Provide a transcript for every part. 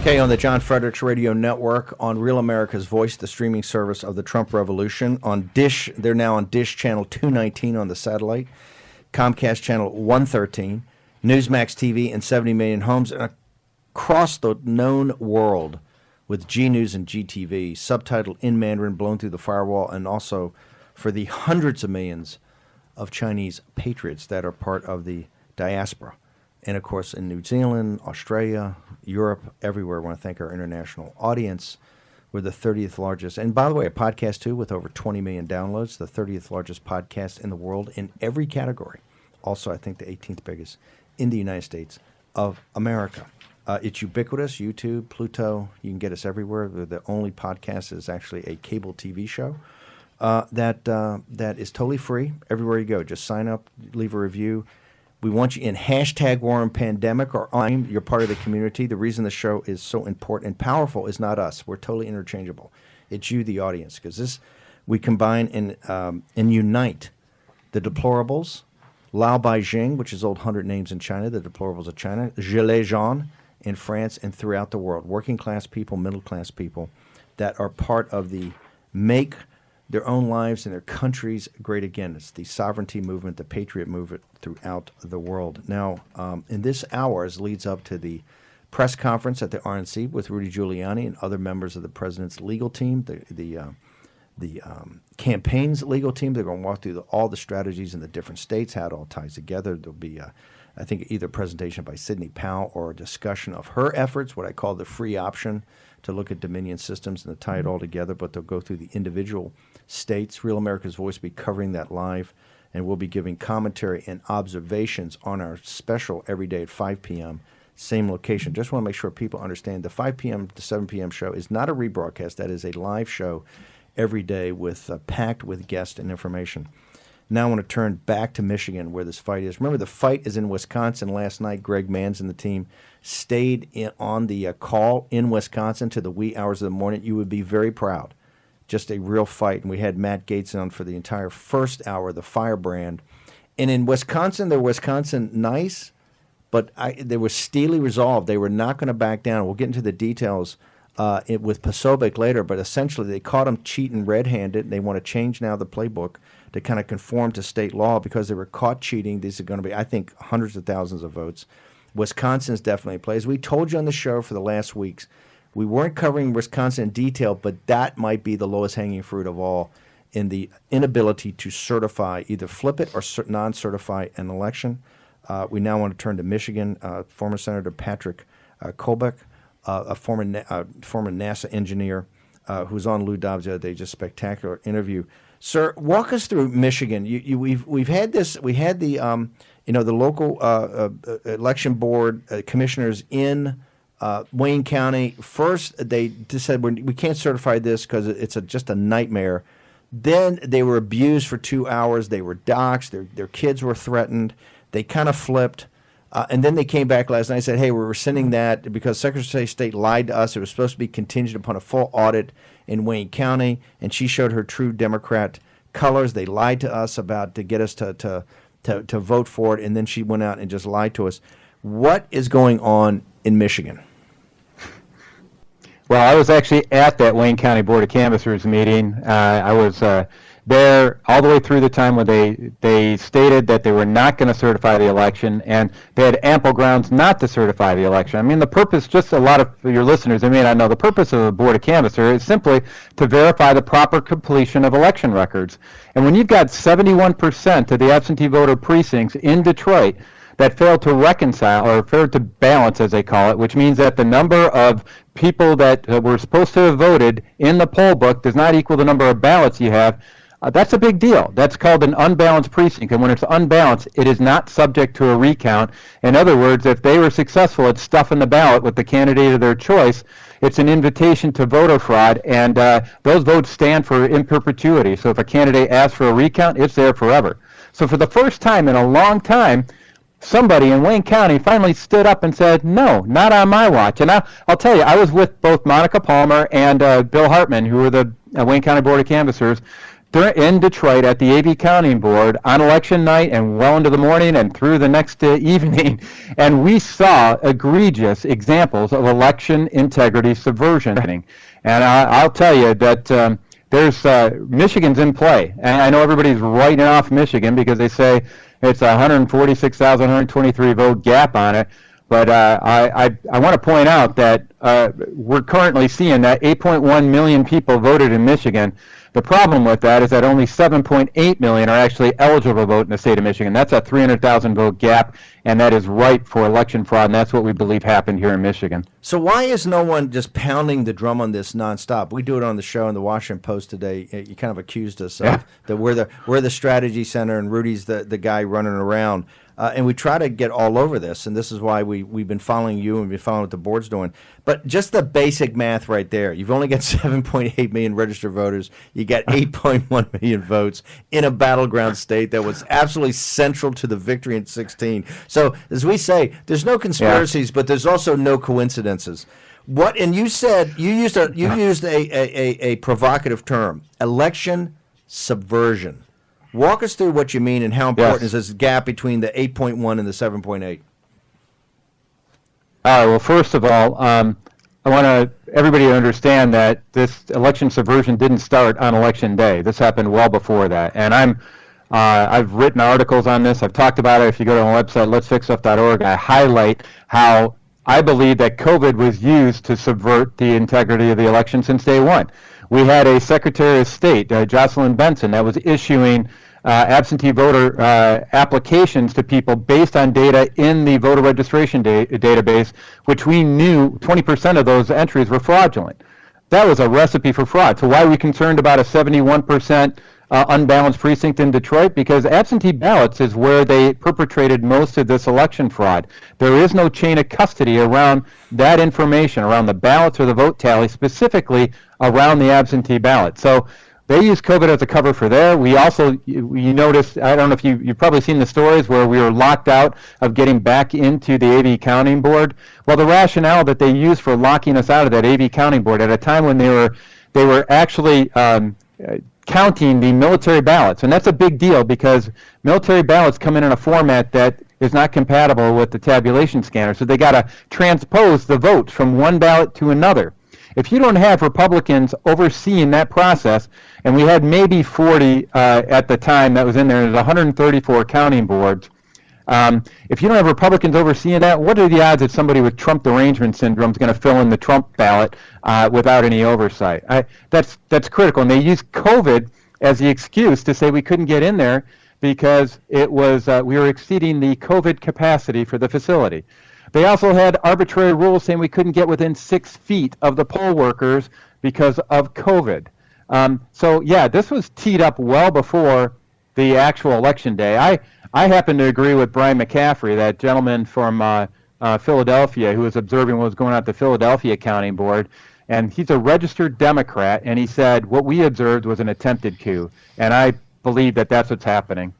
Okay, on the John Fredericks Radio Network, on Real America's Voice, the streaming service of the Trump Revolution. On Dish, they're now on Dish Channel 219 on the satellite, Comcast Channel 113, Newsmax TV in 70 million homes, and across the known world with G News and GTV, subtitled in Mandarin, blown through the firewall, and also for the hundreds of millions of Chinese patriots that are part of the diaspora. And, of course, in New Zealand, Australia, Europe, everywhere. I want to thank our international audience. We're the 30th largest. And, by the way, a podcast, too, with over 20 million downloads, the 30th largest podcast in the world in every category. Also, I think the 18th biggest in the United States of America. It's ubiquitous, YouTube, Pluto. You can get us everywhere. The only podcast is actually a cable TV show that is totally free everywhere you go. Just sign up, leave a review. We want you in hashtag War and Pandemic or I'm. You're part of the community. The reason the show is so important and powerful is not us. We're totally interchangeable. It's you, the audience, because we combine and unite the deplorables, Lao Beijing, which is old 100 names in China, the deplorables of China, Gilets jaunes in France and throughout the world, working class people, middle class people that are part of the make their own lives and their countries great again. It's the sovereignty movement, the patriot movement throughout the world. Now, in this hour, as leads up to the press conference at the RNC with Rudy Giuliani and other members of the president's legal team, the campaign's legal team, they're going to walk through all the strategies in the different states, how it all ties together. There'll be, I think, either a presentation by Sidney Powell or a discussion of her efforts, what I call the free option, to look at Dominion systems and to tie it all together, but they'll go through the individual states. Real America's Voice will be covering that live, and we'll be giving commentary and observations on our special every day at 5 p.m., same location. Just want to make sure people understand the 5 p.m. to 7 p.m. show is not a rebroadcast. That is a live show every day with packed with guests and information. Now I want to turn back to Michigan where this fight is. Remember, the fight is in Wisconsin. Last night, Greg Manns and the team stayed on the call in Wisconsin to the wee hours of the morning. You would be very proud. Just a real fight. And we had Matt Gaetz on for the entire first hour, the firebrand. And in Wisconsin, they're Wisconsin nice, but they were steely resolved. They were not going to back down. We'll get into the details with Posobiec later, but essentially they caught him cheating red-handed. They want to change now the playbook to kind of conform to state law because they were caught cheating. These are going to be, I think, hundreds of thousands of votes. Wisconsin's definitely plays. We told you on the show for the last weeks, we weren't covering Wisconsin in detail, but that might be the lowest hanging fruit of all in the inability to certify, either flip it or non-certify an election. We now want to turn to Michigan. Former Senator Patrick Colbeck, a former NASA engineer who's on Lou Dobbs the other day, just spectacular interview. Sir, walk us through Michigan. We've had this. We had the the local election board commissioners in Wayne County. First, they just said we can't certify this because it's just a nightmare. Then they were abused for 2 hours. They were doxxed. Their kids were threatened. They kind of flipped. And then they came back last night and said, hey, we're rescinding that because Secretary of State lied to us. It was supposed to be contingent upon a full audit in Wayne County, and she showed her true Democrat colors. They lied to us about to get us to vote for it, and then she went out and just lied to us. What is going on in Michigan? Well, I was actually at that Wayne County Board of Canvassers meeting. I was there all the way through the time when they stated that they were not going to certify the election, and they had ample grounds not to certify the election. I mean, the purpose, just a lot of your listeners, they may not know, the purpose of the Board of Canvassers is simply to verify the proper completion of election records. And when you've got 71% of the absentee voter precincts in Detroit that failed to reconcile, or failed to balance, as they call it, which means that the number of people that were supposed to have voted in the poll book does not equal the number of ballots you have, that's a big deal. That's called an unbalanced precinct, and when it's unbalanced, it is not subject to a recount. In other words, if they were successful at stuffing the ballot with the candidate of their choice, it's an invitation to voter fraud, and those votes stand for in perpetuity. So if a candidate asks for a recount, it's there forever. So for the first time in a long time, somebody in Wayne County finally stood up and said, no, not on my watch. And I'll tell you, I was with both Monica Palmer and Bill Hartman, who were the Wayne County Board of Canvassers, in Detroit at the AV Counting Board on election night and well into the morning and through the next evening, and we saw egregious examples of election integrity subversion. And I'll tell you that there's Michigan's in play, and I know everybody's writing off Michigan because they say it's a 146,123 vote gap on it. But I want to point out that we're currently seeing that 8.1 million people voted in Michigan. The problem with that is that only 7.8 million are actually eligible to vote in the state of Michigan. That's a 300,000 vote gap, and that is ripe for election fraud, and that's what we believe happened here in Michigan. So why is no one just pounding the drum on this nonstop? We do it on the show in the Washington Post today. You kind of accused us of that we're the strategy center and Rudy's the guy running around. And we try to get all over this, and this is why we've been following you and we've been following what the board's doing. But just the basic math right there. You've only got 7.8 million registered voters. You got 8.1 million votes in a battleground state that was absolutely central to the victory in 16. So, as we say, there's no conspiracies, but there's also no coincidences. What? And you said you used a provocative term, election subversion. Walk us through what you mean and how important is this gap between the 8.1 and the 7.8? All right. Well, first of all, I want everybody to understand that this election subversion didn't start on election day. This happened well before that. And I've written articles on this. I've talked about it. If you go to my website, letsfixstuff.org, I highlight how I believe that COVID was used to subvert the integrity of the election since day one. We had a Secretary of State, Jocelyn Benson, that was issuing absentee voter applications to people based on data in the voter registration database, which we knew 20% of those entries were fraudulent. That was a recipe for fraud. So why are we concerned about a 71% unbalanced precinct in Detroit? Because absentee ballots is where they perpetrated most of this election fraud. There is no chain of custody around that information, around the ballots or the vote tally, specifically around the absentee ballot. So they use COVID as a cover for there. We also, you noticed, I don't know if you've probably seen the stories where we were locked out of getting back into the AV Counting Board. Well, the rationale that they used for locking us out of that AV Counting Board at a time when they were actually counting the military ballots, and that's a big deal because military ballots come in a format that is not compatible with the tabulation scanner, so they got to transpose the votes from one ballot to another. If you don't have Republicans overseeing that process, and we had maybe 40 at the time that was in there, there's 134 counting boards. If you don't have Republicans overseeing that, what are the odds that somebody with Trump derangement syndrome is going to fill in the Trump ballot without any oversight? That's critical. And they use COVID as the excuse to say we couldn't get in there because it was we were exceeding the COVID capacity for the facility. They also had arbitrary rules saying we couldn't get within 6 feet of the poll workers because of COVID. So yeah, this was teed up well before the actual election day. I happen to agree with Brian McCaffrey, that gentleman from Philadelphia who was observing what was going on at the Philadelphia Counting Board, and he's a registered Democrat, and he said what we observed was an attempted coup, and I believe that that's what's happening.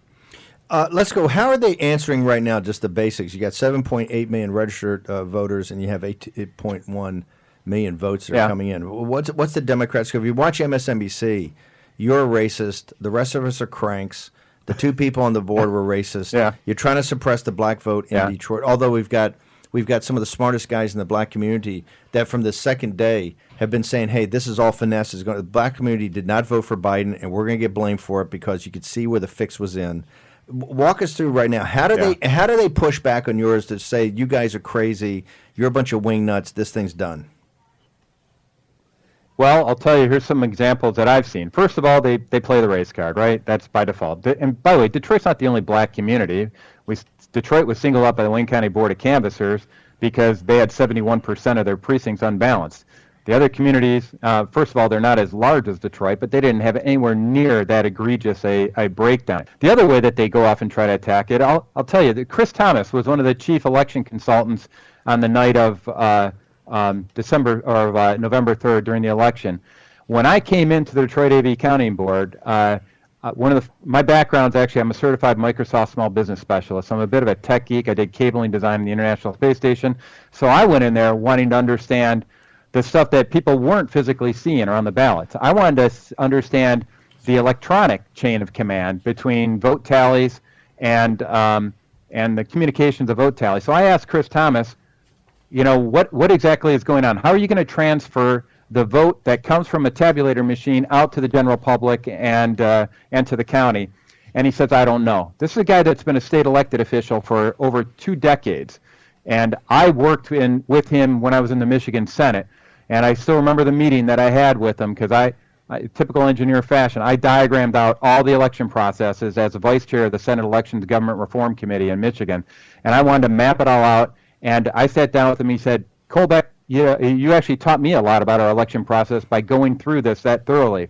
Let's go. How are they answering right now, just the basics? You got 7.8 million registered voters, and you have 8.1 million votes that are coming in. What's the Democrats? If you watch MSNBC, you're a racist. The rest of us are cranks. The two people on the board were racist. Yeah. You're trying to suppress the black vote in Detroit, although we've got some of the smartest guys in the black community that from the second day have been saying, hey, this is all finesse. The black community did not vote for Biden, and we're going to get blamed for it because you could see where the fix was in. Walk us through right now. How do they push back on yours to say you guys are crazy, you're a bunch of wingnuts, this thing's done? Well, I'll tell you, here's some examples that I've seen. First of all, they play the race card, right? That's by default. And by the way, Detroit's not the only black community. Detroit was singled out by the Wayne County Board of Canvassers because they had 71% of their precincts unbalanced. The other communities, first of all, they're not as large as Detroit, but they didn't have anywhere near that egregious a breakdown. The other way that they go off and try to attack it, I'll tell you, that Chris Thomas was one of the chief election consultants on the night of November 3rd during the election. When I came into the Detroit AV Counting Board, my background's actually, I'm a certified Microsoft small business specialist. I'm a bit of a tech geek. I did cabling design in the International Space Station. So I went in there wanting to understand the stuff that people weren't physically seeing around the ballots. I wanted to understand the electronic chain of command between vote tallies and the communications of vote tallies. So I asked Chris Thomas, what exactly is going on? How are you going to transfer the vote that comes from a tabulator machine out to the general public and to the county? And he says, I don't know. This is a guy that's been a state elected official for over 2 decades. And I worked with him when I was in the Michigan Senate. And I still remember the meeting that I had with him because I typical engineer fashion, I diagrammed out all the election processes as a vice chair of the Senate Elections Government Reform Committee in Michigan. And I wanted to map it all out. And I sat down with him. He said, Colbeck, you actually taught me a lot about our election process by going through this that thoroughly.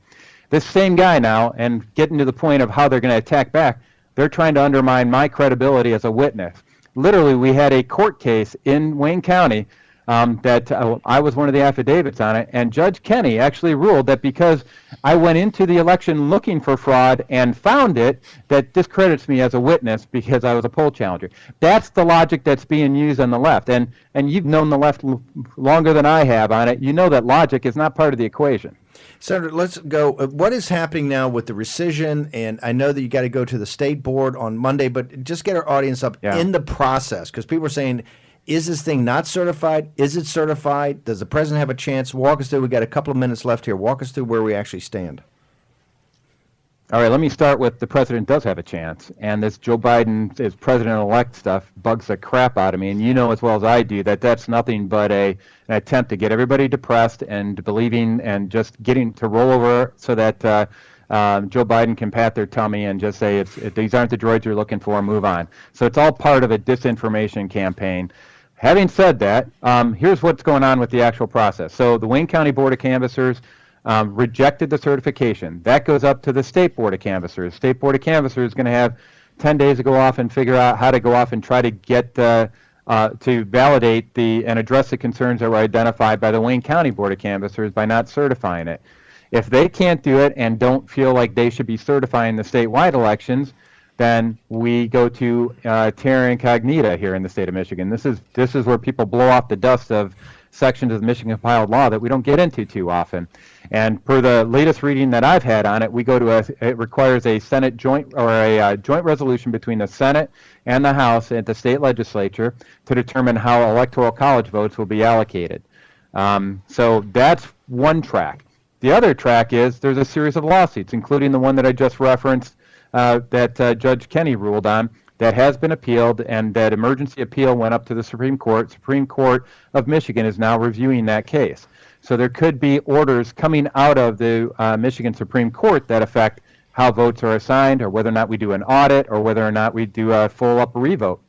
This same guy now, and getting to the point of how they're going to attack back, they're trying to undermine my credibility as a witness. Literally, we had a court case in Wayne County that I was one of the affidavits on it, and Judge Kenney actually ruled that because I went into the election looking for fraud and found it, that discredits me as a witness because I was a poll challenger. That's the logic that's being used on the left, and you've known the left longer than I have on it. You know that logic is not part of the equation. Senator, let's go. What is happening now with the rescission? And I know that you got to go to the state board on Monday, but just get our audience up in the process, because people are saying, is this thing not certified? Is it certified? Does the president have a chance? Walk us through. We've got a couple of minutes left here. Walk us through where we actually stand. All right, let me start with the president does have a chance. And this Joe Biden is president-elect stuff bugs the crap out of me. And you know as well as I do that that's nothing but an attempt to get everybody depressed and believing and just getting to roll over so that Joe Biden can pat their tummy and just say these aren't the droids you're looking for, move on. So it's all part of a disinformation campaign. Having said that, here's what's going on with the actual process. So the Wayne County Board of Canvassers rejected the certification. That goes up to the State Board of Canvassers. State Board of Canvassers is going to have 10 days to go off and figure out how to go off and try to get to validate and address the concerns that were identified by the Wayne County Board of Canvassers by not certifying it. If they can't do it and don't feel like they should be certifying the statewide elections, then we go to terra incognita here in the state of Michigan. This is where people blow off the dust of sections of the Michigan compiled law that we don't get into too often. And per the latest reading that I've had on it, we go to it requires a Senate joint or a joint resolution between the Senate and the House at the state legislature to determine how electoral college votes will be allocated. So that's one track. The other track is there's a series of lawsuits, including the one that I just referenced that Judge Kenney ruled on, that has been appealed, and that emergency appeal went up to the Supreme Court. Supreme Court of Michigan is now reviewing that case. So there could be orders coming out of the Michigan Supreme Court that affect how votes are assigned, or whether or not we do an audit, or whether or not we do a full-up revote.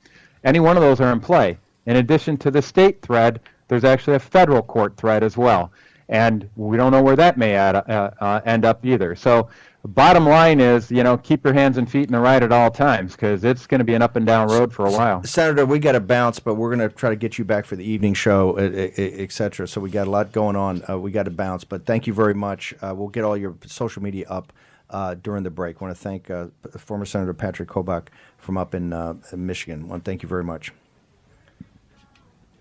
Any one of those are in play. In addition to the state thread, there's actually a federal court thread as well. And we don't know where that may end up either. So bottom line is, keep your hands and feet in the right at all times, because it's going to be an up and down road for a while. Senator, we got to bounce, but we're going to try to get you back for the evening show, et cetera. So we got a lot going on. We got to bounce, but thank you very much. We'll get all your social media up during the break. I want to thank former Senator Patrick Colbeck from up in Michigan. I want to thank you very much.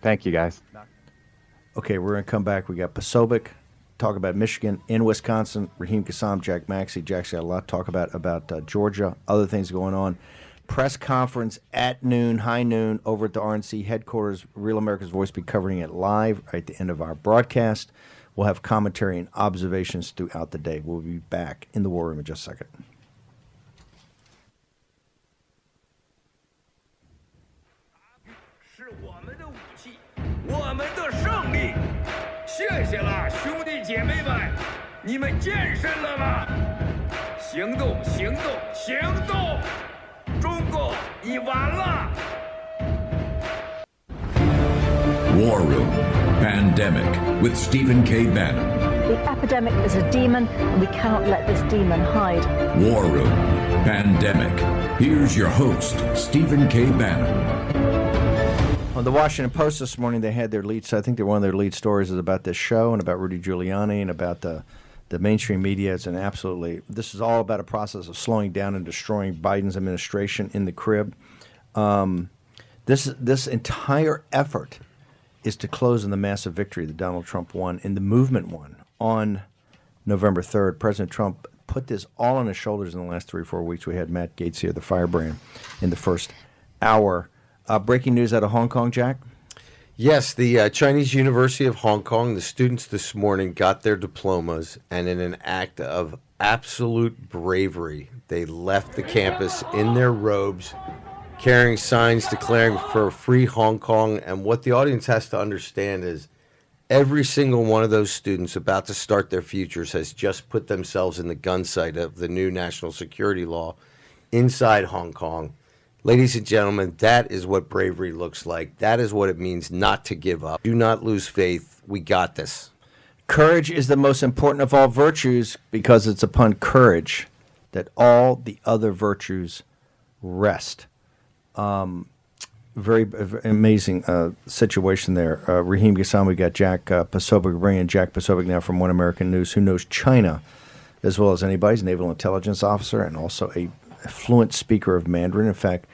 Thank you, guys. Okay, we're going to come back. We got Posobiec, talk about Michigan, in Wisconsin, Raheem Kassam, Jack Maxey. Jack's got a lot to talk about Georgia, other things going on. Press conference at noon, high noon, over at the RNC headquarters. Real America's Voice be covering it live right at the end of our broadcast. We'll have commentary and observations throughout the day. We'll be back in the War Room in just a second. War Room Pandemic with Stephen K. Bannon. The epidemic is a demon, and we cannot let this demon hide. War Room Pandemic. Here's your host, Stephen K. Bannon. On the Washington Post this morning, they had their leads. I think one of their lead stories is about this show and about Rudy Giuliani and about the mainstream media. It's this is all about a process of slowing down and destroying Biden's administration in the crib. This entire effort is to close on the massive victory that Donald Trump won and the movement won on November 3rd. President Trump put this all on his shoulders in the last 3 or 4 weeks. We had Matt Gates here, the firebrand, in the first hour. Breaking news out of Hong Kong, Jack? Yes, the Chinese University of Hong Kong, the students this morning got their diplomas, and in an act of absolute bravery, they left the campus in their robes, carrying signs declaring for free Hong Kong. And what the audience has to understand is every single one of those students about to start their futures has just put themselves in the gun sight of the new national security law inside Hong Kong. Ladies and gentlemen, that is what bravery looks like. That is what it means not to give up. Do not lose faith. We got this. Courage is the most important of all virtues because it's upon courage that all the other virtues rest. Very amazing situation there. Raheem Ghassan, we got Jack Posobiec, bringing in Jack Posobiec now from One American News, who knows China as well as anybody. He's a naval intelligence officer and also a fluent speaker of Mandarin. In fact,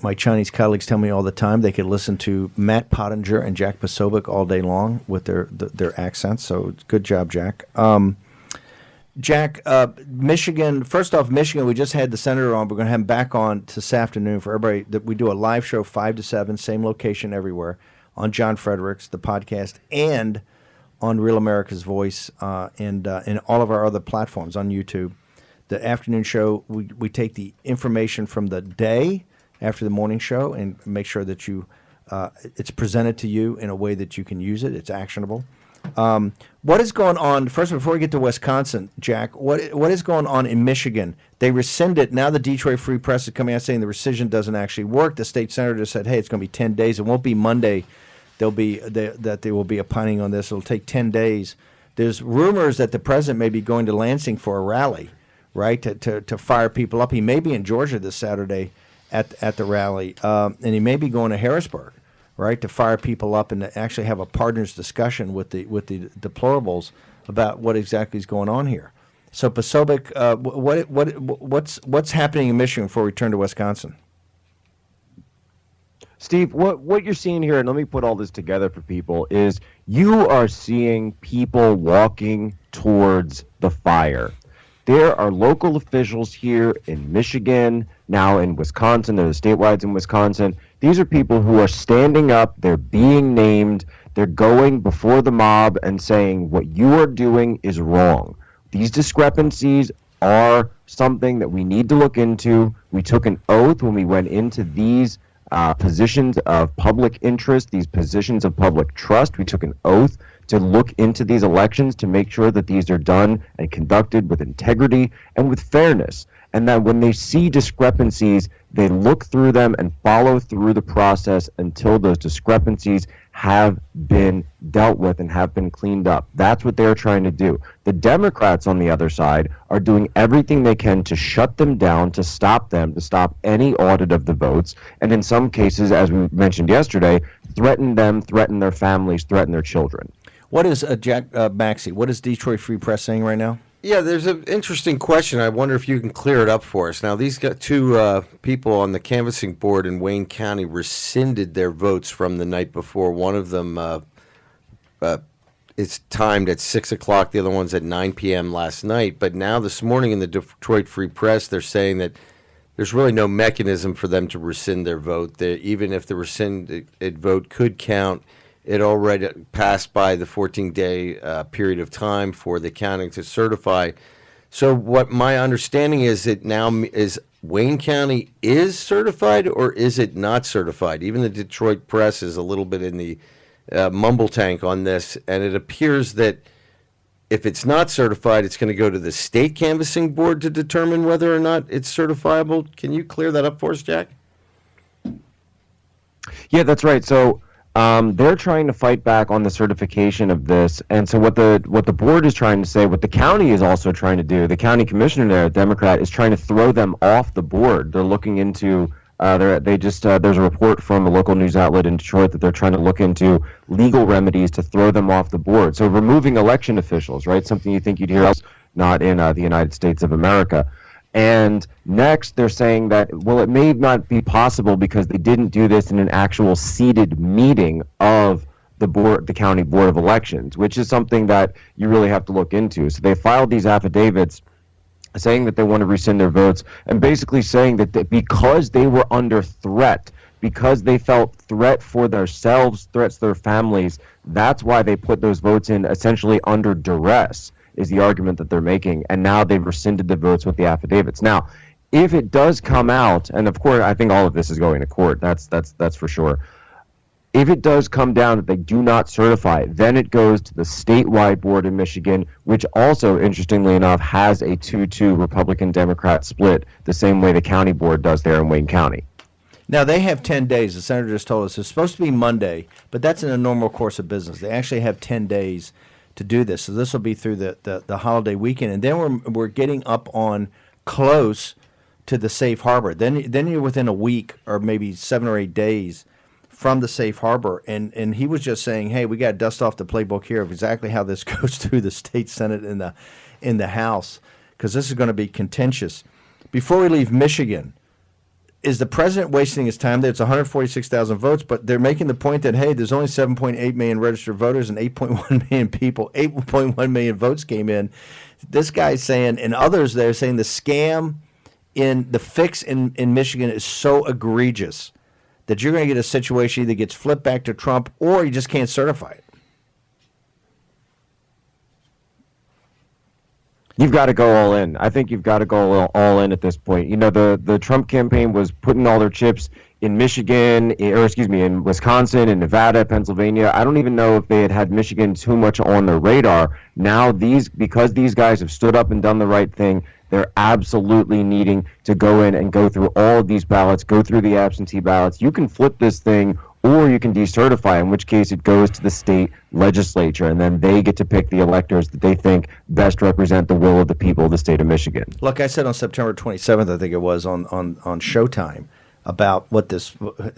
my Chinese colleagues tell me all the time they could listen to Matt Pottinger and Jack Posobiec all day long with their accents. So good job, Jack. Jack, Michigan. First off, Michigan. We just had the senator on. We're going to have him back on this afternoon for everybody. That we do a live show 5 to 7, same location everywhere, on John Fredericks, the podcast, and on Real America's Voice, and all of our other platforms on YouTube. The afternoon show, we take the information from the day after the morning show and make sure that it's presented to you in a way that you can use it. It's actionable. What is going on? First, before we get to Wisconsin, Jack, what is going on in Michigan? They rescinded. Now the Detroit Free Press is coming out saying the rescission doesn't actually work. The state senator said, "Hey, it's going to be 10 days. It won't be Monday. There will be opining on this. It'll take 10 days." There's rumors that the president may be going to Lansing for a rally, right, to fire people up. He may be in Georgia this Saturday at the rally, and he may be going to Harrisburg, right, to fire people up and to actually have a partners discussion with the deplorables about what exactly is going on here. So, Posobiec, what's happening in Michigan before we turn to Wisconsin? Steve, what you're seeing here, and let me put all this together for people, is you are seeing people walking towards the fire. There are local officials here in Michigan, now in Wisconsin. There are statewide in Wisconsin. These are people who are standing up. They're being named. They're going before the mob and saying what you are doing is wrong. These discrepancies are something that we need to look into. We took an oath when we went into these positions of public interest, these positions of public trust. We took an oath to look into these elections to make sure that these are done and conducted with integrity and with fairness. And that when they see discrepancies, they look through them and follow through the process until those discrepancies have been dealt with and have been cleaned up. That's what they're trying to do. The Democrats, on the other side, are doing everything they can to shut them down, to stop them, to stop any audit of the votes, and in some cases, as we mentioned yesterday, threaten them, threaten their families, threaten their children. What is Jack Maxey? What is Detroit Free Press saying right now? Yeah, there's an interesting question. I wonder if you can clear it up for us. Now, these got two people on the canvassing board in Wayne County rescinded their votes from the night before. One of them is timed at 6 o'clock. The other one's at 9 p.m. last night. But now this morning in the Detroit Free Press, they're saying that there's really no mechanism for them to rescind their vote. Even if the rescinded vote could count, it already passed by the 14-day period of time for the counting to certify. So what my understanding is that now is Wayne County is certified or is it not certified? Even the Detroit Press is a little bit in the mumble tank on this, and it appears that if it's not certified, it's going to go to the state canvassing board to determine whether or not it's certifiable. Can you clear that up for us, Jack? Yeah, that's right. So they're trying to fight back on the certification of this, and so what the board is trying to say, what the county is also trying to do, the county commissioner there, a Democrat, is trying to throw them off the board. They're looking into there's a report from a local news outlet in Detroit that they're trying to look into legal remedies to throw them off the board. So removing election officials, right? Something you think you'd hear else, not in the United States of America. And next, they're saying that, well, it may not be possible because they didn't do this in an actual seated meeting of the county board of elections, which is something that you really have to look into. So they filed these affidavits saying that they want to rescind their votes, and basically saying that because they were under threat, because they felt threat for themselves, threats to their families, that's why they put those votes in essentially under duress, is the argument that they're making. And now they've rescinded the votes with the affidavits. Now, if it does come out, and of course, I think all of this is going to court, that's for sure. If it does come down that they do not certify, then it goes to the statewide board in Michigan, which also, interestingly enough, has a 2-2 Republican-Democrat split, the same way the county board does there in Wayne County. Now, they have 10 days. The senator just told us it's supposed to be Monday, but that's in a normal course of business. They actually have 10 days to do this. So this will be through the holiday weekend. And then we're getting up on close to the safe harbor. Then you're within a week or maybe 7 or 8 days from the safe harbor. And he was just saying, hey, we got to dust off the playbook here of exactly how this goes through the state Senate and in the House, because this is going to be contentious. Before we leave Michigan, is the president wasting his time there? It's 146,000 votes, but they're making the point that, hey, there's only 7.8 million registered voters and 8.1 million people, 8.1 million votes came in. This guy's saying, and others there saying the scam in the fix in Michigan is so egregious that you're going to get a situation either gets flipped back to Trump or you just can't certify it. You've got to go all in. I think you've got to go all in at this point. You know, the Trump campaign was putting all their chips in Michigan, in Wisconsin, in Nevada, Pennsylvania. I don't even know if they had Michigan too much on their radar. Now, because these guys have stood up and done the right thing, they're absolutely needing to go in and go through all of these ballots, go through the absentee ballots. You can flip this thing, or you can decertify, in which case it goes to the state legislature, and then they get to pick the electors that they think best represent the will of the people of the state of Michigan. Look, I said on September 27th, I think it was, on Showtime, about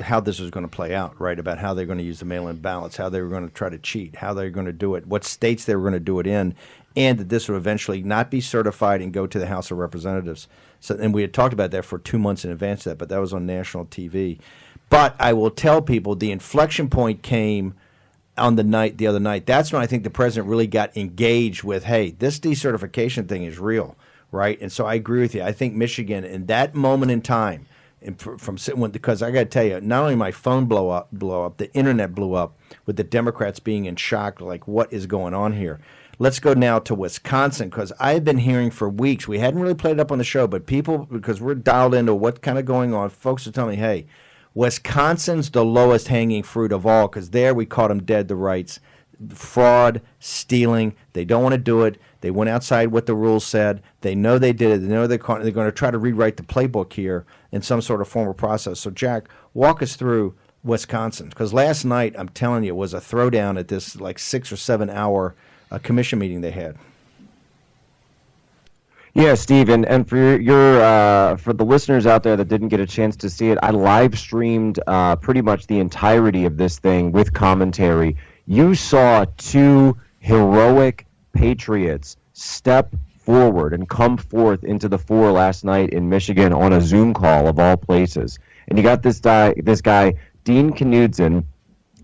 how this was going to play out, right? About how they're going to use the mail-in ballots, how they were going to try to cheat, how they're going to do it, what states they were going to do it in, and that this would eventually not be certified and go to the House of Representatives. So, and we had talked about that for 2 months in advance of that, but that was on national TV. But I will tell people the inflection point came on the other night. That's when I think the president really got engaged with, hey, this decertification thing is real, right? And so I agree with you. I think Michigan, in that moment in time, and because I got to tell you, not only my phone blow up, the internet blew up with the Democrats being in shock, like what is going on here? Let's go now to Wisconsin, because I've been hearing for weeks. We hadn't really played it up on the show, but people, because we're dialed into what's kind of going on, folks are telling me, hey, Wisconsin's the lowest hanging fruit of all, because there we caught them dead to rights. Fraud, stealing, they don't want to do it. They went outside what the rules said. They know they did it. They know they're going to try to rewrite the playbook here in some sort of formal process. So, Jack, walk us through Wisconsin, because last night, I'm telling you, was a throwdown at this like 6 or 7 hour commission meeting they had. Yeah, Steve, and for for the listeners out there that didn't get a chance to see it, I live streamed pretty much the entirety of this thing with commentary. You saw two heroic patriots step forward and come forth into the fore last night in Michigan on a Zoom call of all places. And you got this guy Dean Knudsen,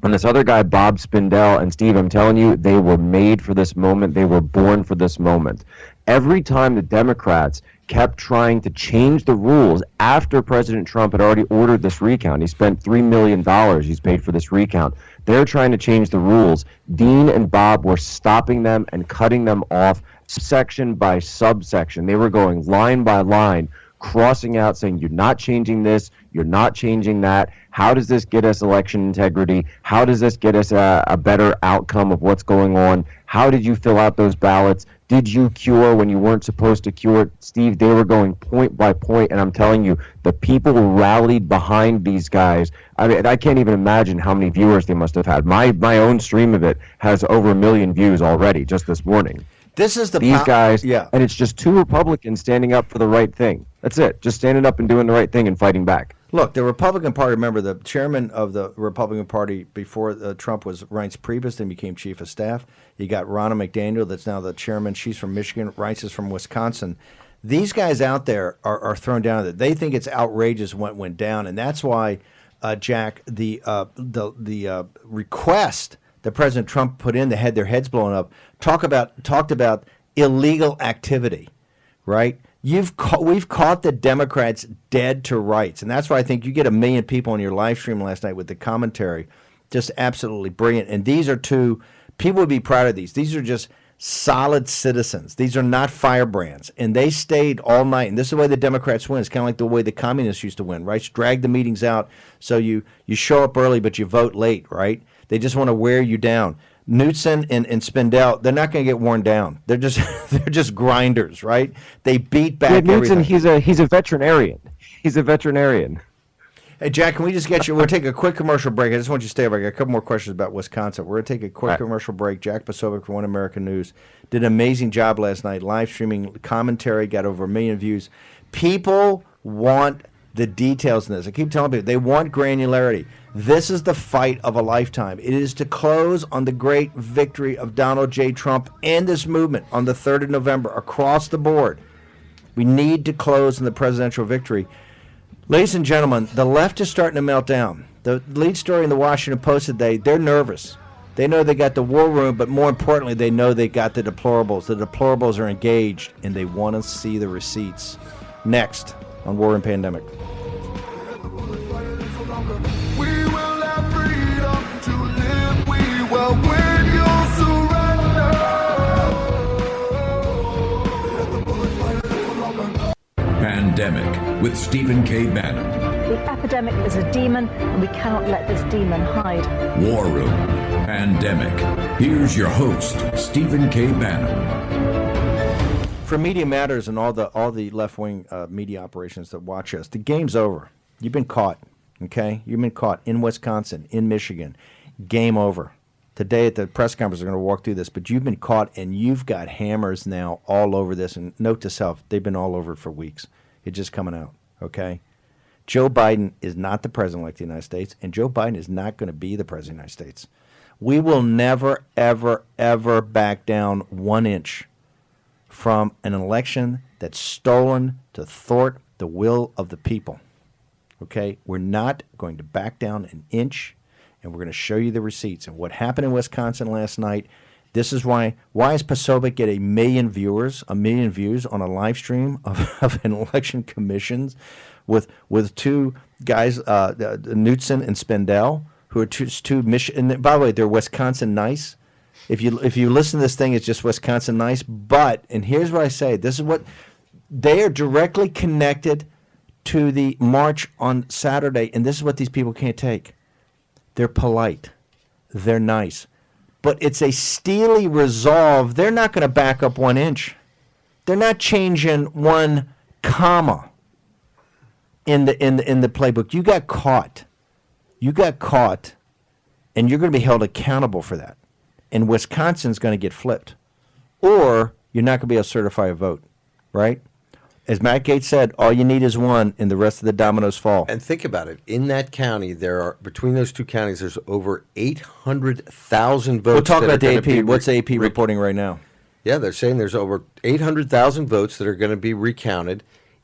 and this other guy, Bob Spindell. And Steve, I'm telling you, they were made for this moment. They were born for this moment. Every time the Democrats kept trying to change the rules after President Trump had already ordered this recount, he spent $3 million he's paid for this recount. They're trying to change the rules. Dean and Bob were stopping them and cutting them off section by subsection. They were going line by line, crossing out, saying, you're not changing this, you're not changing that. How does this get us election integrity? How does this get us a better outcome of what's going on? How did you fill out those ballots? Did you cure when you weren't supposed to cure? Steve, they were going point by point, and I'm telling you, the people rallied behind these guys. I mean, I can't even imagine how many viewers they must have had. My own stream of it has over 1 million views already just this morning. This is these guys, yeah. And it's just two Republicans standing up for the right thing. That's it, just standing up and doing the right thing and fighting back. Look, the Republican Party, remember, the chairman of the Republican Party before Trump was Reince Priebus, then became chief of staff. You got Ronna McDaniel, that's now the chairman. She's from Michigan. Reince is from Wisconsin. These guys out there are thrown down. That they think it's outrageous what went down, and that's why, Jack, the request that President Trump put in that had their heads blown up talked about illegal activity. right? We've caught the Democrats dead to rights, and that's why I think you get 1 million people on your live stream last night with the commentary, just absolutely brilliant. And these are two people would be proud of these. These are just solid citizens. These are not firebrands, and they stayed all night. And this is the way the Democrats win. It's kind of like the way the communists used to win, right? Drag the meetings out so you show up early, but you vote late, right? They just want to wear you down. Knutson and Spindell, they're not going to get worn down. They're just grinders, right? They beat back everything. Knutson, he's a veterinarian. He's a veterinarian. Hey, Jack, can we just get you? We'll take a quick commercial break. I just want you to stay over. I got a couple more questions about Wisconsin. We're going to take a quick commercial break. Jack Posobiec from One American News did an amazing job last night, live streaming commentary, got over 1 million views. People want the details in this. I keep telling people, they want granularity. This is the fight of a lifetime. It is to close on the great victory of Donald J. Trump and this movement on the 3rd of November across the board. We need to close on the presidential victory. Ladies and gentlemen, the left is starting to melt down. The lead story in the Washington Post today, they're nervous. They know they got the war room, but more importantly, they know they got the deplorables. The deplorables are engaged, and they want to see the receipts. Next on War and Pandemic. We will have freedom to live. We will win. You'll surrender. Pandemic with Stephen K. Bannon. The epidemic is a demon, and we cannot let this demon hide. War Room. Pandemic. Here's your host, Stephen K. Bannon. For Media Matters and all the left-wing media operations that watch us, the game's over. You've been caught, okay? You've been caught in Wisconsin, in Michigan. Game over. Today at the press conference, we're going to walk through this, but you've been caught, and you've got hammers now all over this. And note to self, they've been all over it for weeks. It's just coming out, okay? Joe Biden is not the president-elect of the United States, and Joe Biden is not going to be the president of the United States. We will never, ever, ever back down 1 inch from an election that's stolen to thwart the will of the people. Okay? We're not going to back down an inch, and we're going to show you the receipts. And what happened in Wisconsin last night, this is why is Posobiec get 1 million viewers, 1 million views on a live stream of an election commissions with two guys, Knutson and Spindell, who are two Michigan. And by the way, they're Wisconsin nice. If you listen to this thing, it's just Wisconsin nice. But, and here's what I say, this is what, they are directly connected to the march on Saturday, and this is what these people can't take. They're polite. They're nice. But it's a steely resolve. They're not going to back up 1 inch. They're not changing 1 comma in the playbook. You got caught. You got caught, and you're going to be held accountable for that. And Wisconsin's going to get flipped. Or you're not going to be able to certify a vote, right? As Matt Gaetz said, all you need is 1, and the rest of the dominoes fall. And think about it. In that county, there are, between those two counties, there's over 800,000 votes. We'll talk about the AP. What's the AP reporting right now? Yeah, they're saying there's over 800,000 votes that are going to be recounted.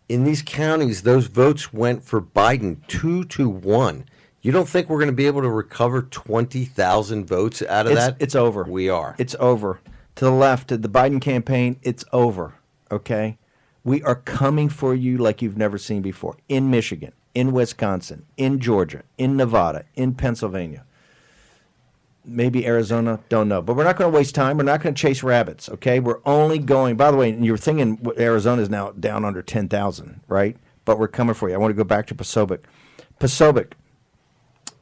In these counties, those votes went for Biden 2-1. You don't think we're going to be able to recover 20,000 votes out of that? It's over. We are. It's over. To the left, to the Biden campaign, it's over, okay? We are coming for you like you've never seen before. In Michigan, in Wisconsin, in Georgia, in Nevada, in Pennsylvania. Maybe Arizona, don't know. But we're not going to waste time. We're not going to chase rabbits, okay? We're only going, by the way, and you're thinking Arizona is now down under 10,000, right? But we're coming for you. I want to go back to Posobiec. Posobiec,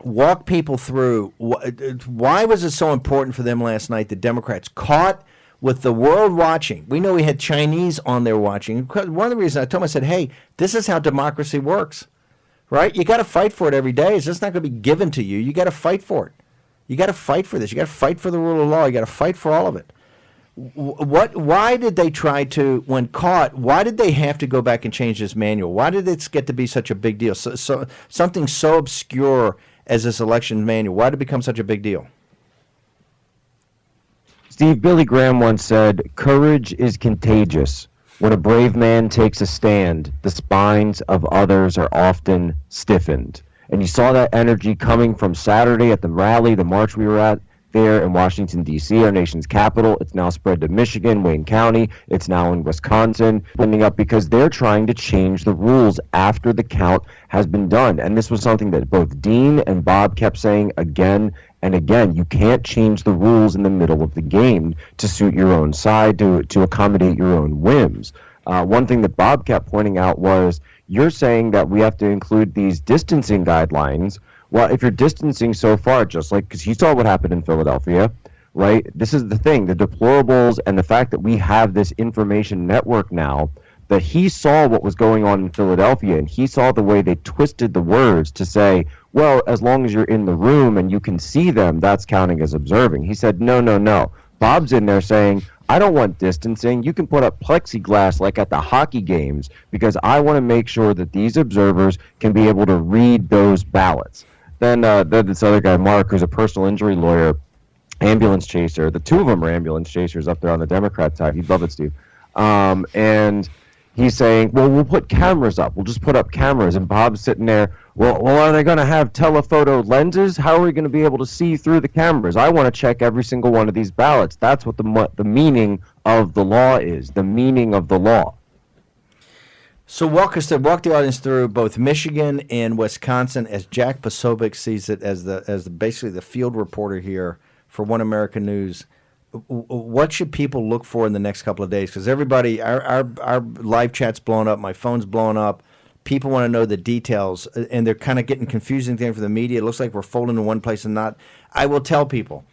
walk people through, why was it so important for them last night, the Democrats caught with the world watching? We know we had Chinese on there watching. One of the reasons I told them, I said, hey, this is how democracy works, right? You got to fight for it every day. It's just not going to be given to you. You got to fight for it. You got to fight for this. You got to fight for the rule of law. You got to fight for all of it. Why did they try to, when caught, why did they have to go back and change this manual? Why did it get to be such a big deal? So something so obscure as this election manual, why did it become such a big deal? Steve, Billy Graham once said, courage is contagious. When a brave man takes a stand, the spines of others are often stiffened. And you saw that energy coming from Saturday at the rally, the march we were at. there in Washington, D.C., our nation's capital. It's now spread to Michigan, Wayne County. It's now in Wisconsin, blending up because they're trying to change the rules after the count has been done. And this was something that both Dean and Bob kept saying again and again. You can't change the rules in the middle of the game to suit your own side, to accommodate your own whims. One thing that Bob kept pointing out was, you're saying that we have to include these distancing guidelines. Well, if you're distancing so far, just like, because you saw what happened in Philadelphia, right? This is the thing, the deplorables and the fact that we have this information network now, that he saw what was going on in Philadelphia, and he saw the way they twisted the words to say, well, as long as you're in the room and you can see them, that's counting as observing. He said, no, no, no. Bob's in there saying, I don't want distancing. You can put up plexiglass like at the hockey games, because I want to make sure that these observers can be able to read those ballots. Then this other guy, Mark, who's a personal injury lawyer, ambulance chaser. The two of them are ambulance chasers up there on the Democrat side. You'd love it, Steve. And he's saying, well, we'll put cameras up. We'll just put up cameras. And Bob's sitting there, well, are they going to have telephoto lenses? How are we going to be able to see through the cameras? I want to check every single one of these ballots. That's what the meaning of the law is, the meaning of the law. So walk the audience through both Michigan and Wisconsin as Jack Posobiec sees it as basically the field reporter here for One America News. What should people look for in the next couple of days? Because everybody, our live chat's blown up, my phone's blown up. People want to know the details, and they're kind of getting confusing things for the media. It looks like we're folding in one place and not. I will tell people,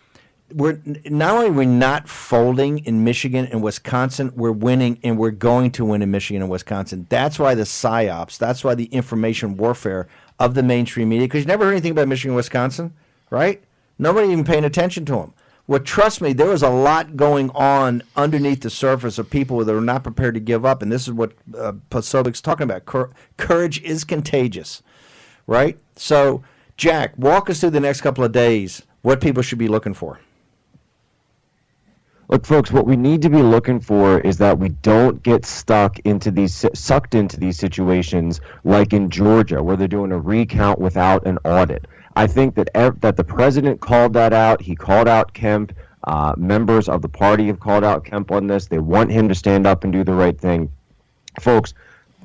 we're not folding in Michigan and Wisconsin, we're winning, and we're going to win in Michigan and Wisconsin. That's why the psyops, that's why the information warfare of the mainstream media, because you never heard anything about Michigan and Wisconsin, right? Nobody even paying attention to them. Well, trust me, there was a lot going on underneath the surface of people that are not prepared to give up, and this is what Posobiec's talking about. Courage is contagious, right? So, Jack, walk us through the next couple of days, what people should be looking for. Look, folks, what we need to be looking for is that we don't get sucked into these situations like in Georgia, where they're doing a recount without an audit. I think that the president called that out. He called out Kemp. Members of the party have called out Kemp on this. They want him to stand up and do the right thing. Folks,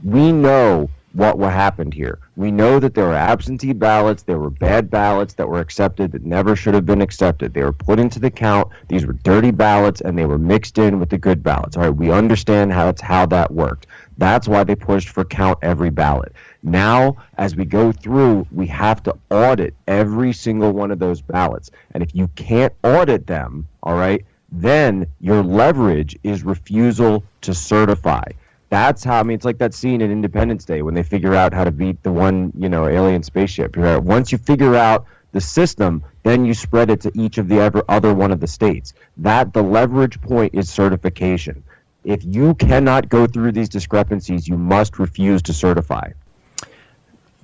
we know what happened here. We know that there were absentee ballots, there were bad ballots that were accepted that never should have been accepted. They were put into the count. These were dirty ballots, and they were mixed in with the good ballots. All right, we understand how that worked. That's why they pushed for count every ballot. Now, as we go through, we have to audit every single one of those ballots. And if you can't audit them, all right, then your leverage is refusal to certify. That's how, it's like that scene in Independence Day when they figure out how to beat the one, alien spaceship. Once you figure out the system, then you spread it to each of the other one of the states. The leverage point is certification. If you cannot go through these discrepancies, you must refuse to certify.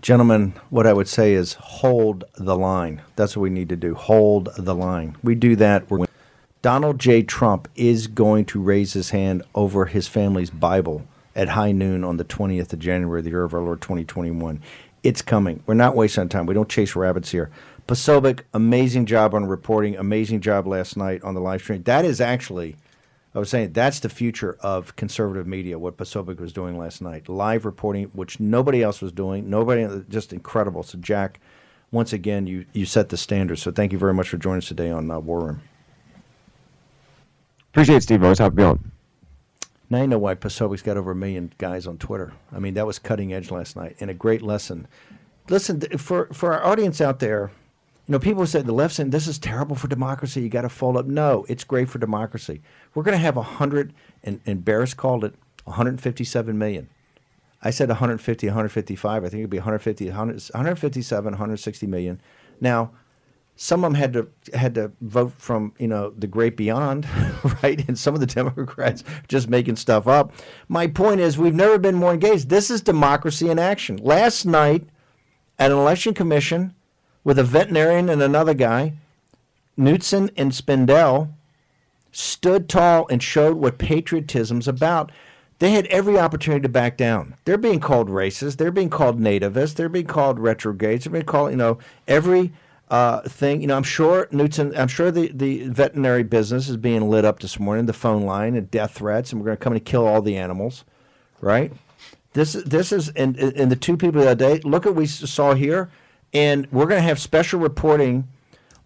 Gentlemen, what I would say is hold the line. That's what we need to do. Hold the line. We do that. Donald J. Trump is going to raise his hand over his family's Bible at high noon on the 20th of January, the year of our Lord 2021. It's coming. We're not wasting time. We don't chase rabbits here. Posobiec, amazing job on reporting. Amazing job last night on the live stream. That is actually, I was saying, that's the future of conservative media, what Posobiec was doing last night. Live reporting, which nobody else was doing. Just incredible. So, Jack, once again, you set the standard. So thank you very much for joining us today on War Room. Appreciate it, Steve. Always happy to be on. Now you know why Posobiec's got over 1 million guys on Twitter. That was cutting edge last night and a great lesson. Listen, for our audience out there, people said the left saying this is terrible for democracy. You got to fold up. No, it's great for democracy. We're going to have 100, and Barris called it 157 million. I said 150, 155. I think it'd be 150, 157, 160 million. Now, some of them had to vote from the great beyond, right? And some of the Democrats just making stuff up. My point is, we've never been more engaged. This is democracy in action. Last night, at an election commission, with a veterinarian and another guy, Knudsen and Spindell stood tall and showed what patriotism's about. They had every opportunity to back down. They're being called racist. They're being called nativist. They're being called retrogrades. They're being called, every thing. You know, I'm sure the veterinary business is being lit up this morning, the phone line and death threats, and we're going to come and kill all the animals, right? This is and the two people the other day. Look at what we saw here, and we're going to have special reporting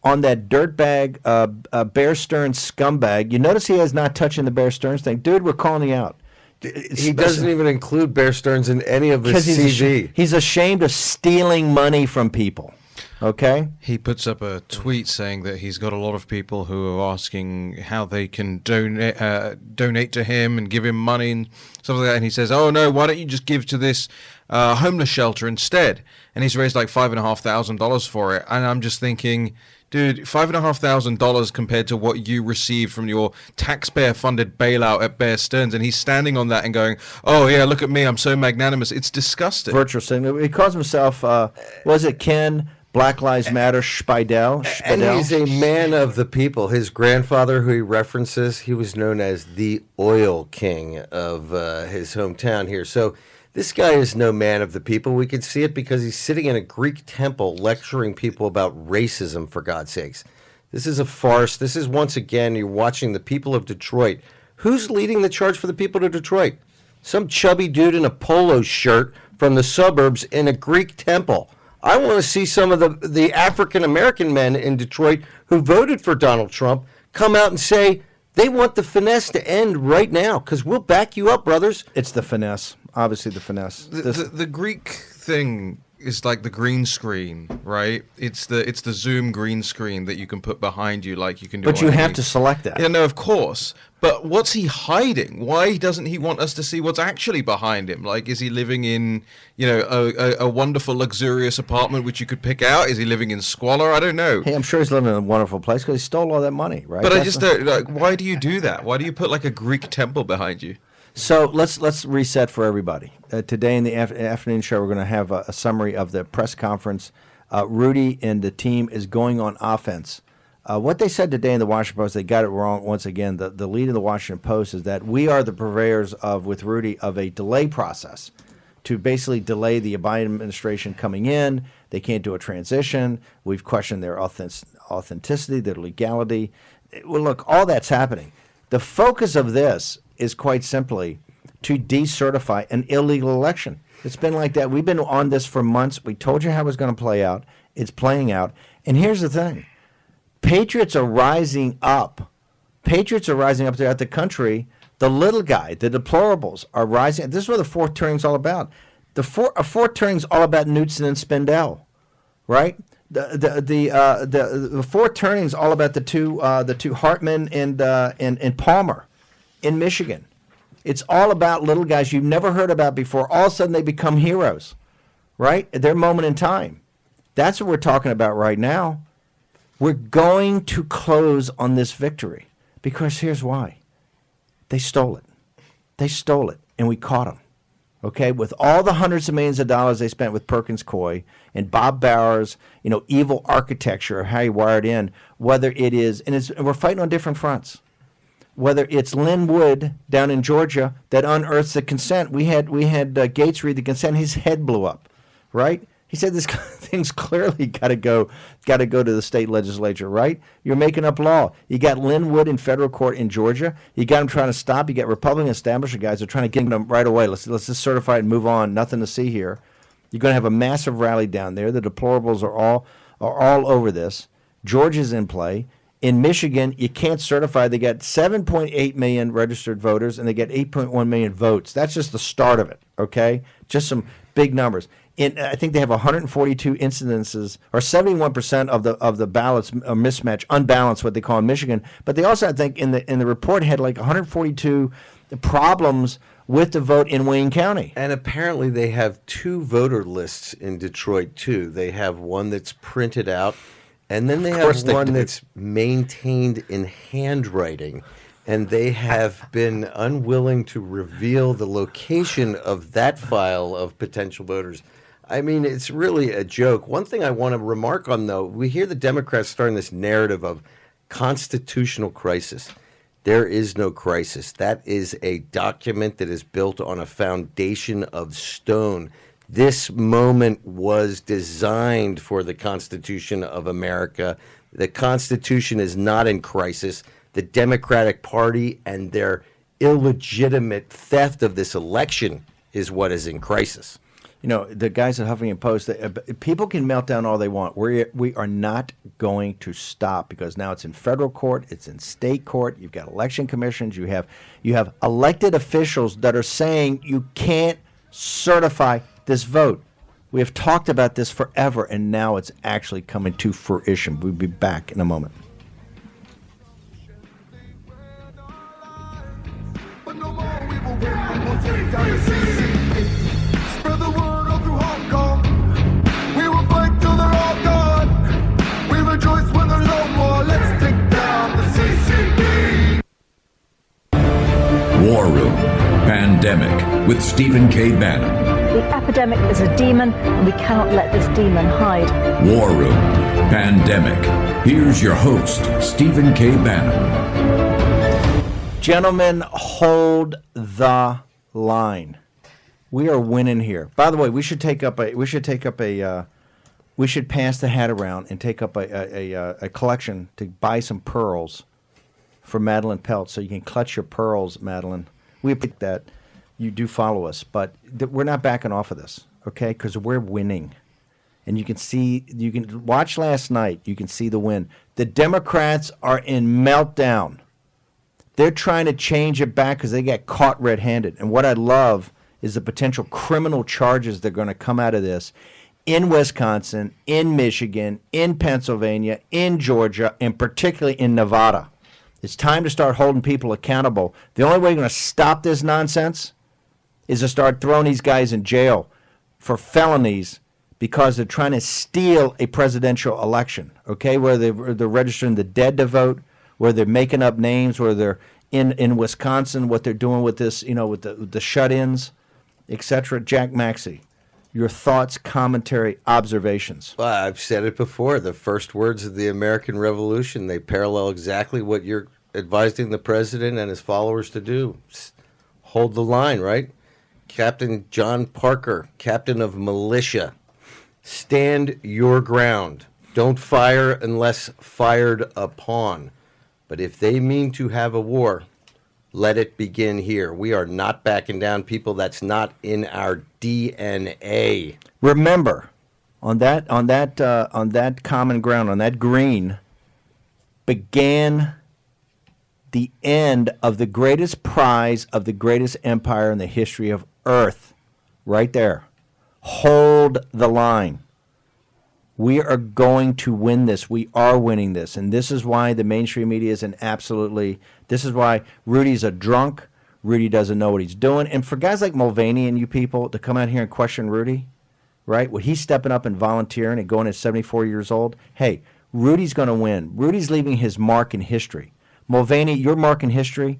on that dirtbag Bear Stearns scumbag. You notice he has not touching the Bear Stearns thing, dude. We're calling you out. He doesn't even include Bear Stearns in any of his CV. He's ashamed of stealing money from people. Okay? He puts up a tweet saying that he's got a lot of people who are asking how they can donate to him and give him money and stuff like that. And he says, "Oh no, why don't you just give to this homeless shelter instead?" And he's raised like $5,500 for it. And I'm just thinking, dude, $5,500 compared to what you received from your taxpayer-funded bailout at Bear Stearns, and he's standing on that and going, "Oh yeah, look at me, I'm so magnanimous." It's disgusting. Virtual signal. He calls himself, was it Ken Black Lives Matter Spidel? And he's a man of the people. His grandfather, who he references, he was known as the oil king of his hometown here. So this guy is no man of the people. We can see it because he's sitting in a Greek temple lecturing people about racism, for God's sakes. This is a farce. This is, once again, you're watching the people of Detroit. Who's leading the charge for the people of Detroit? Some chubby dude in a polo shirt from the suburbs in a Greek temple. I want to see some of the African-American men in Detroit who voted for Donald Trump come out and say they want the finesse to end right now, because we'll back you up, brothers. It's the finesse. Obviously the finesse. The Greek thing is like the green screen, right? It's the Zoom green screen that you can put behind you, like you can do. But you have to select that. Yeah, no, of course. But what's he hiding? Why doesn't he want us to see what's actually behind him? Like, is he living in, a wonderful, luxurious apartment which you could pick out? Is he living in squalor? I don't know. Hey, I'm sure he's living in a wonderful place because he stole all that money, right? But I just don't. Like, why do you do that? Why do you put like a Greek temple behind you? So let's reset for everybody. Today in the afternoon show, we're going to have a summary of the press conference. Rudy and the team is going on offense. What they said today in the Washington Post, they got it wrong once again. The lead in the Washington Post is that we are the purveyors with Rudy, of a delay process to basically delay the Biden administration coming in. They can't do a transition. We've questioned their authenticity, their legality. Well, look, all that's happening. The focus of this is quite simply to decertify an illegal election. It's been like that. We've been on this for months. We told you how it was going to play out. It's playing out. And here's the thing. Patriots are rising up. Patriots are rising up throughout the country. The little guy, the deplorables, are rising. This is what the fourth turning is all about. The fourth turning is all about Knutson and Spindell, right? The fourth turning is all about the two Hartman and Palmer in Michigan. It's all about little guys you've never heard about before. All of a sudden they become heroes, right? At their moment in time. That's what we're talking about right now. We're going to close on this victory because here's why. They stole it. They stole it, and we caught them. Okay, with all the hundreds of millions of dollars they spent with Perkins Coie and Bob Bauer's, evil architecture of how he wired in, whether it is, and we're fighting on different fronts. Whether it's Lynn Wood down in Georgia that unearths the consent, we had Gates read the consent, his head blew up, right? He said this thing's clearly got to go to the state legislature, right? You're making up law. You got Lynn Wood in federal court in Georgia. You got him trying to stop. You got Republican establishment guys who are trying to get him right away. Let's just certify it and move on. Nothing to see here. You're going to have a massive rally down there. The deplorables are all over this. Georgia's in play. In Michigan, you can't certify. They got 7.8 million registered voters, and they get 8.1 million votes. That's just the start of it, okay? Just some big numbers. I think they have 142 incidences, or 71% of the ballots are mismatched, unbalanced, what they call in Michigan. But they also, I think, in the report had like 142 problems with the vote in Wayne County. And apparently they have two voter lists in Detroit, too. They have one that's printed out, and then they have one that's maintained in handwriting. And they have been unwilling to reveal the location of that file of potential voters. I mean, it's really a joke. One thing I want to remark on, though, we hear the Democrats starting this narrative of constitutional crisis. There is no crisis. That is a document that is built on a foundation of stone This moment was designed for the Constitution of America. The Constitution is not in crisis. The Democratic Party and their illegitimate theft of this election is what is in crisis. You know, the guys at Huffington Post, people can melt down all they want. We are not going to stop, because now it's in federal court, it's in state court. You've got election commissions. You have elected officials that are saying you can't certify this vote. We have talked about this forever, and now it's actually coming to fruition. We'll be back in a moment. But no more, we will win. We will take down the CCP. Spread the word all through Hong Kong. We will fight till they're all gone. We rejoice when there's no more. Let's take down the CCP. War Room Pandemic with Stephen K. Bannon. The epidemic is a demon, and we cannot let this demon hide. War Room Pandemic. Here's your host, Stephen K. Bannon. Gentlemen, hold the line. We are winning here. By the way, we should pass the hat around and take up a collection to buy some pearls for Madeline Pelt, so you can clutch your pearls, Madeline. We appreciate that you do follow us, but we're not backing off of this, okay? Because we're winning. And you can watch last night, you can see the win. The Democrats are in meltdown. They're trying to change it back because they got caught red-handed. And what I love is the potential criminal charges that are going to come out of this in Wisconsin, in Michigan, in Pennsylvania, in Georgia, and particularly in Nevada. It's time to start holding people accountable. The only way you're going to stop this nonsense is to start throwing these guys in jail for felonies because they're trying to steal a presidential election, okay, where they're registering the dead to vote, where they're making up names, where they're in Wisconsin, what they're doing with this, with the shut-ins, etc. Jack Maxey, your thoughts, commentary, observations. Well, I've said it before. The first words of the American Revolution, they parallel exactly what you're advising the president and his followers to do. Hold the line, right? Captain John Parker, captain of militia. Stand your ground. Don't fire unless fired upon. But if they mean to have a war, let it begin here. We are not backing down, people. That's not in our DNA. Remember, on that common ground, on that green, began the end of the greatest prize of the greatest empire in the history of Earth. Right there. Hold the line. We are going to win this. We are winning this. And this is why the mainstream media is this is why Rudy's a drunk. Rudy doesn't know what he's doing. And for guys like Mulvaney and you people to come out here and question Rudy, right? When he's stepping up and volunteering and going at 74 years old, hey, Rudy's going to win. Rudy's leaving his mark in history. Mulvaney, your mark in history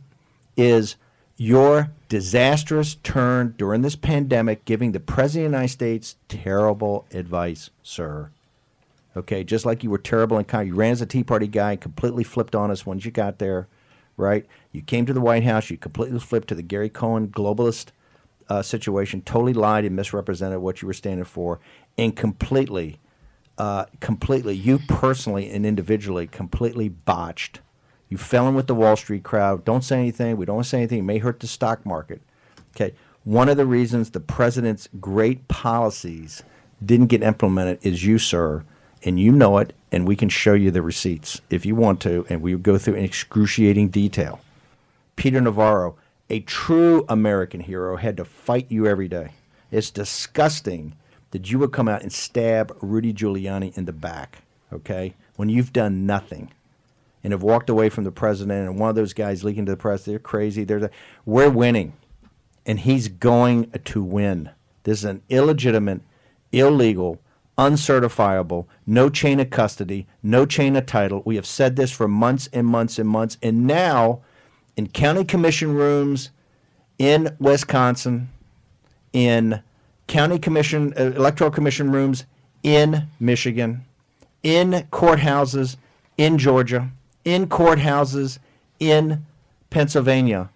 is your disastrous turn during this pandemic, giving the President of the United States terrible advice, sir. Okay, just like you were terrible and kind. You ran as a Tea Party guy, completely flipped on us once you got there, right? You came to the White House, you completely flipped to the Gary Cohen globalist situation, totally lied and misrepresented what you were standing for, and completely, you personally and individually, completely botched. You fell in with the Wall Street crowd. Don't say anything. We don't want to say anything. It may hurt the stock market. Okay. One of the reasons the president's great policies didn't get implemented is you, sir, and you know it, and we can show you the receipts if you want to, and we go through in excruciating detail. Peter Navarro, a true American hero, had to fight you every day. It's disgusting that you would come out and stab Rudy Giuliani in the back, okay, when you've done nothing. And have walked away from the president, and one of those guys leaking to the press, they're crazy. We're winning, and he's going to win. This is an illegitimate, illegal, uncertifiable, no chain of custody, no chain of title. We have said this for months and months and months, and now in county commission rooms in Wisconsin, in county commission, electoral commission rooms in Michigan, in courthouses in Georgia, in courthouses in Pennsylvania.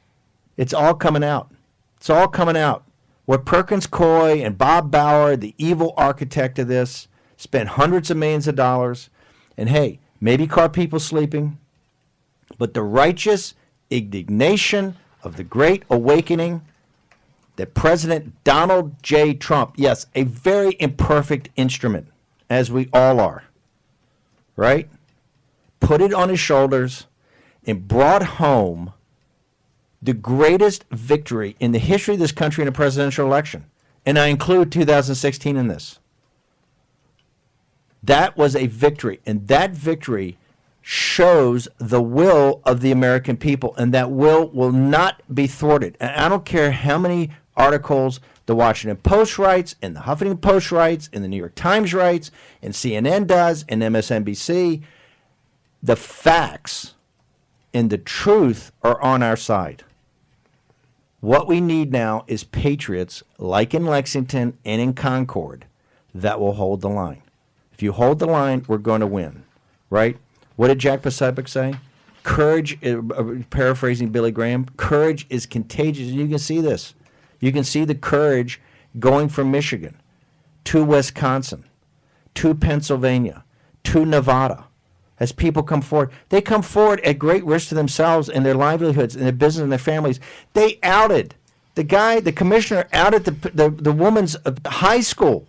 It's all coming out. It's all coming out. What Perkins Coie and Bob Bauer, the evil architect of this, spent hundreds of millions of dollars, and hey, maybe caught people sleeping, but the righteous indignation of the Great Awakening that President Donald J. Trump, yes, a very imperfect instrument, as we all are, right, put it on his shoulders and brought home the greatest victory in the history of this country in a presidential election. And I include 2016 in this. That was a victory, and that victory shows the will of the American people, and that will not be thwarted. And I don't care how many articles the Washington Post writes, and the Huffington Post writes, and the New York Times writes, and CNN does, and MSNBC. The facts and the truth are on our side. What we need now is patriots like in Lexington and in Concord that will hold the line. If you hold the line, we're going to win, right? What did Jack Posobiec say? Courage, paraphrasing Billy Graham, courage is contagious. And you can see this. You can see the courage going from Michigan to Wisconsin, to Pennsylvania, to Nevada. As people come forward, they come forward at great risk to themselves and their livelihoods and their business and their families. They outed the guy, the commissioner outed the woman's high school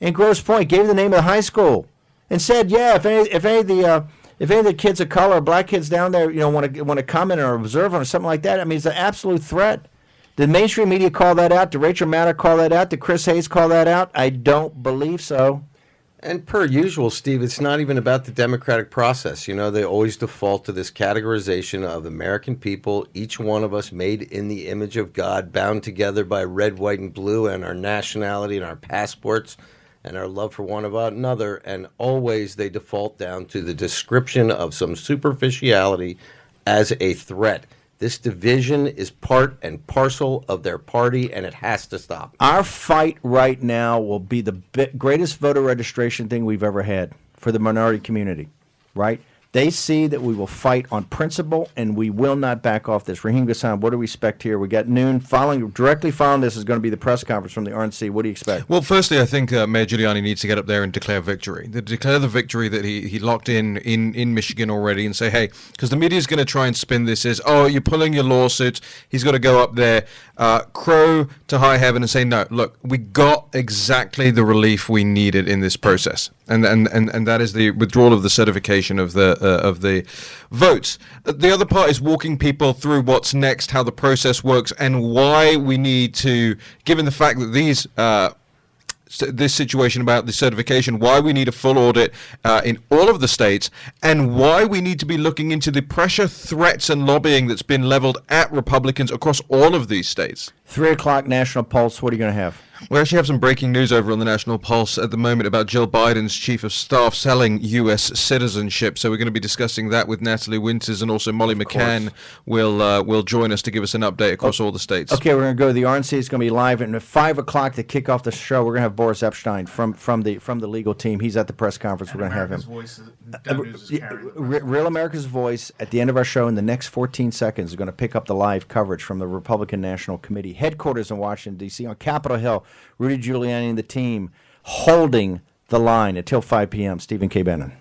in Grosse Pointe, gave the name of the high school, and said, yeah, if any of the kids of color, black kids down there, want to comment or observe or something like that, I mean, it's an absolute threat. Did mainstream media call that out? Did Rachel Maddow call that out? Did Chris Hayes call that out? I don't believe so. And per usual, Steve, it's not even about the democratic process. They always default to this categorization of American people, each one of us made in the image of God, bound together by red, white, and blue, and our nationality and our passports and our love for one another. And always they default down to the description of some superficiality as a threat. This division is part and parcel of their party, and it has to stop. Our fight right now will be the greatest voter registration thing we've ever had for the minority community, right? They see that we will fight on principle, and we will not back off this. Raheem Ghassan, what do we expect here? We got noon. Directly following this is going to be the press conference from the RNC. What do you expect? Well, firstly, I think Mayor Giuliani needs to get up there and declare victory. Declare the victory that he locked in Michigan already, and say, hey, because the media is going to try and spin this as, oh, you're pulling your lawsuits. He's got to go up there, crow to high heaven and say, no, look, we got exactly the relief we needed in this process. And that is the withdrawal of the certification of the votes. The other part is walking people through what's next, how the process works, and why we need to, given the fact that this situation about the certification, why we need a full audit in all of the states, and why we need to be looking into the pressure, threats, and lobbying that's been leveled at Republicans across all of these states. 3 o'clock National Pulse. What are you going to have? We actually have some breaking news over on the National Pulse at the moment about Jill Biden's chief of staff selling U.S. citizenship. So we're going to be discussing that with Natalie Winters, and also Molly McCann will join us to give us an update across all the states. Okay, we're going to go to the RNC. It's going to be live, and at 5 o'clock to kick off the show, we're going to have Boris Epstein from the legal team. He's at the press conference. We're going to have him. Real America's Voice at the end of our show in the next 14 seconds is going to pick up the live coverage from the Republican National Committee headquarters in Washington, D.C. on Capitol Hill. Rudy Giuliani and the team holding the line until 5 p.m. Stephen K. Bannon.